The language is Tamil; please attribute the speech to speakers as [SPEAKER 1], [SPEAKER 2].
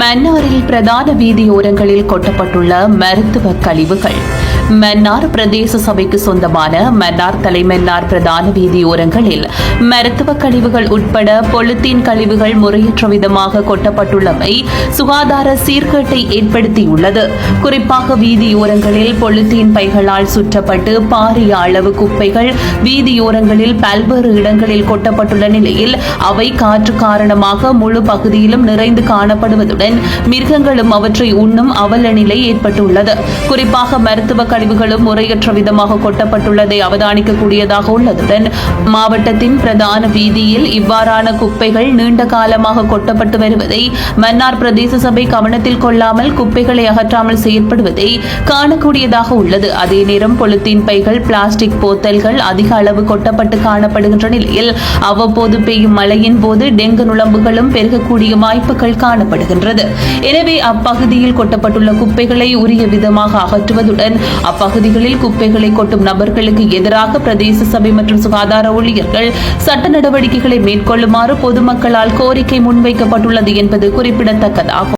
[SPEAKER 1] மன்னாரில் பிரதான வீதியோரங்களில் கொட்டப்பட்டுள்ள மருத்துவ கழிவுகள். மன்னார் பிரதேச சபைக்கு சொந்தமான மன்னார் தலைமன்னார் பிரதான வீதியோரங்களில் மருத்துவ கழிவுகள் உட்பட பொலித்தீன் கழிவுகள் முறையற்ற விதமாக கொட்டப்பட்டுள்ளமை சுகாதார சீர்கேட்டை ஏற்படுத்தியுள்ளது. குறிப்பாக வீதியோரங்களில் பொலித்தீன் பைகளால் சுற்றப்பட்டு பாரிய அளவு குப்பைகள் வீதியோரங்களில் பல்வேறு இடங்களில் கொட்டப்பட்டுள்ள நிலையில் அவை காற்று காரணமாக முழு பகுதியிலும் நிறைந்து காணப்படுவதுடன் மிருகங்களும் அவற்றை உண்ணும் அவல நிலை ஏற்பட்டுள்ளது. குறிப்பாக மருத்துவ கழிவுகளும் முறையற்ற விதமாக கொட்டப்பட்டுள்ளதை அவதானிக்கக்கூடியதாக உள்ளதுடன் மாவட்டத்தின் பிரதான வீதியில் இவ்வாறான குப்பைகள் நீண்ட காலமாக கொட்டப்பட்டு வருவதை மன்னார் பிரதேச சபை கவனத்தில் கொள்ளாமல் குப்பைகளை அகற்றாமல் செயற்படுவதை காணக்கூடியதாக உள்ளது. அதே நேரம் பொலித்தீன் பைகள், பிளாஸ்டிக் போத்தல்கள் அதிக அளவு கொட்டப்பட்டு காணப்படுகின்ற நிலையில் அவ்வப்போது பெய்யும் மழையின் போது டெங்கு நுளம்புகளும் பெருகக்கூடிய வாய்ப்புகள் காணப்படுகின்றது. எனவே அப்பகுதியில் கொட்டப்பட்டுள்ள குப்பைகளை உரிய விதமாக அகற்றுவதுடன் அப்பகுதிகளில் குப்பைகளை கொட்டும் நபர்களுக்கு எதிராக பிரதேச சபை மற்றும் சுகாதார ஊழியர்கள் சட்ட நடவடிக்கைகளை மேற்கொள்ளுமாறு பொதுமக்களால் கோரிக்கை முன்வைக்கப்பட்டுள்ளது என்பது குறிப்பிடத்தக்கதாகும்.